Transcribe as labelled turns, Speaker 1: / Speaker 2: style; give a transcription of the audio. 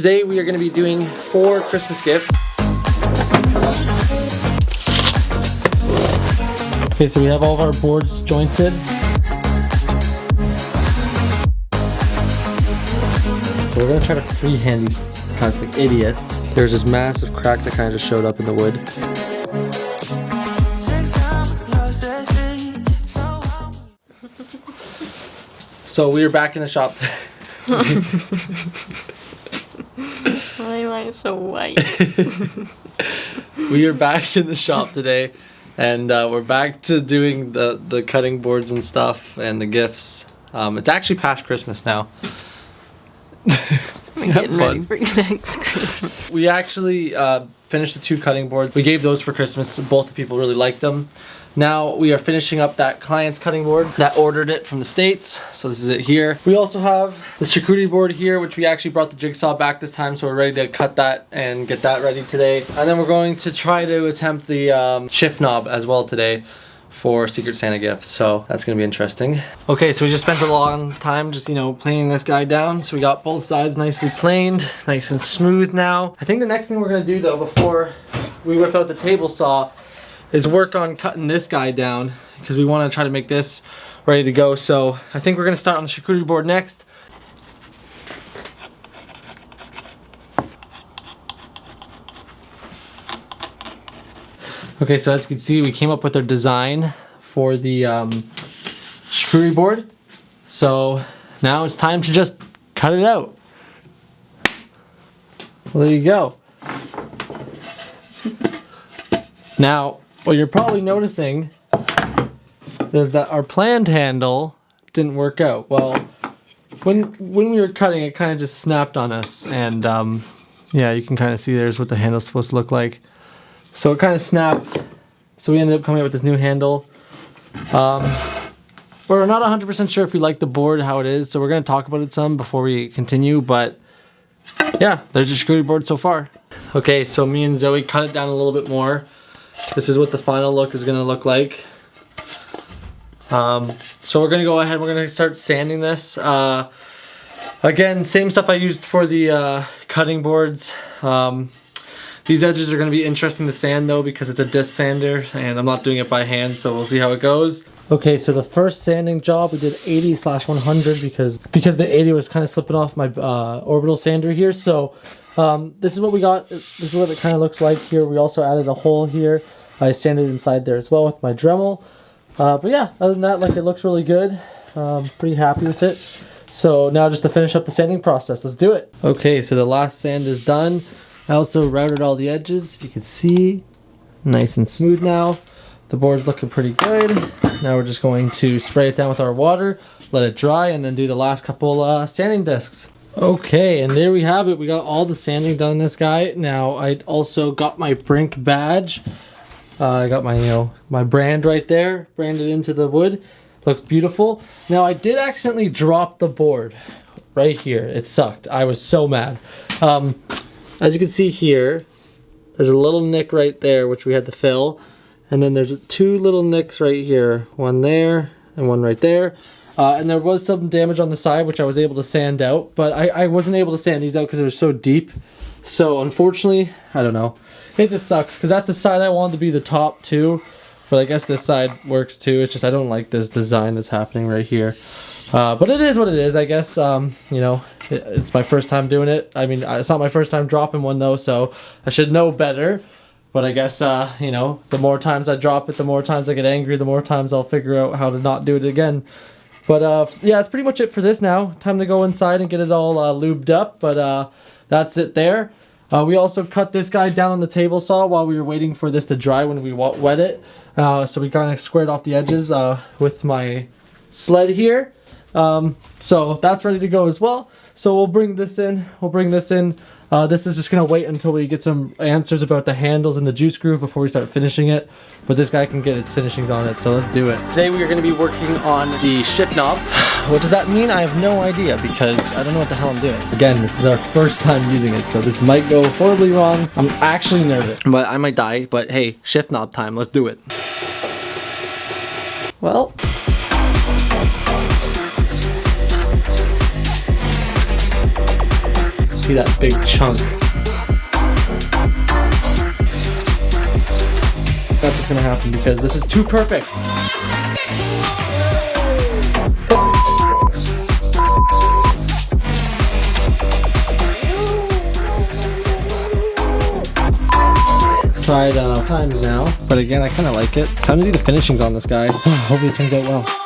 Speaker 1: today we are going to be doing 4 Christmas gifts. Okay, so we have all of our boards jointed. So we're going to try to freehand these guys like idiots. There's this massive crack that kind of just showed up in the wood. So we are back in the shop.
Speaker 2: Why am I so white?
Speaker 1: We are back in the shop today, and we're back to doing the cutting boards and stuff and the gifts. It's actually past Christmas now.
Speaker 2: I'm getting ready for next Christmas.
Speaker 1: We actually finished the 2 cutting boards. We gave those for Christmas. Both the people really liked them. Now we are finishing up that client's cutting board that ordered it from the States. So this is it here. We also have the charcuterie board here, which we actually brought the jigsaw back this time. So we're ready to cut that and get that ready today. And then we're going to try to attempt the shift knob as well today for Secret Santa gifts. So that's gonna be interesting. Okay, so we just spent a long time just, you know, planing this guy down. So we got both sides nicely planed, nice and smooth now. I think the next thing we're gonna do though, before we whip out the table saw, is work on cutting this guy down, because we want to try to make this ready to go. So I think we're going to start on the charcuterie board next. Okay, so as you can see, we came up with our design for the charcuterie board. So now it's time to just cut it out. Well, there you go. Now, what you're probably noticing is that our planned handle didn't work out. Well, when we were cutting, it kind of just snapped on us, and yeah, you can kind of see there's what the handle's supposed to look like. So it kind of snapped, so we ended up coming up with this new handle. We're not 100% sure if we like the board how it is, so we're going to talk about it some before we continue, but yeah, there's the charcuterie board so far. Okay, so me and Zoe cut it down a little bit more. This is what the final look is going to look like. So we're going to go ahead, we're going to start sanding this. Again, same stuff I used for the cutting boards. These edges are going to be interesting to sand though, because it's a disc sander and I'm not doing it by hand, so we'll see how it goes. Okay, so the first sanding job we did 80/100 because the 80 was kind of slipping off my orbital sander here. So this is what we got. This is what it kind of looks like here. We also added a hole here. I sanded inside there as well with my Dremel. But yeah, other than that, like, it looks really good. Pretty happy with it. So now just to finish up the sanding process, let's do it. Okay, so the last sand is done. I also routed all the edges, if you can see. Nice and smooth now. The board's looking pretty good. Now we're just going to spray it down with our water, let it dry, and then do the last couple sanding discs. Okay, and there we have it. We got all the sanding done on this guy. Now I also got my Brink badge. I got my, you know, my brand right there, branded into the wood. Looks beautiful. Now I did accidentally drop the board right here. It sucked. I was so mad. As you can see here, there's a little nick right there which we had to fill, and then there's 2 little nicks right here, one there and one right there. And there was some damage on the side which I was able to sand out, but I wasn't able to sand these out because it was so deep. So unfortunately, I don't know. It just sucks because that's the side I wanted to be the top too, but I guess this side works too. It's just I don't like this design that's happening right here. But it is what it is, I guess. You know, it's my first time doing it. I mean, it's not my first time dropping one though, so I should know better. But I guess, you know, the more times I drop it, the more times I get angry, the more times I'll figure out how to not do it again. But yeah, that's pretty much it for this now. Time to go inside and get it all lubed up, but that's it there. We also cut this guy down on the table saw while we were waiting for this to dry when we wet it. So we kind of squared off the edges with my sled here. So that's ready to go as well. So we'll bring this in. This is just gonna wait until we get some answers about the handles and the juice groove before we start finishing it. But this guy can get its finishings on it, so let's do it. Today we are gonna be working on the shift knob. What does that mean? I have no idea because I don't know what the hell I'm doing. Again, this is our first time using it, so this might go horribly wrong. I'm actually nervous, but I might die. But hey, shift knob time, let's do it. Well. see that big chunk. That's what's gonna happen because this is too perfect. Tried times now, but again, I kind of like it. Time to do the finishings on this guy. Hopefully it turns out well.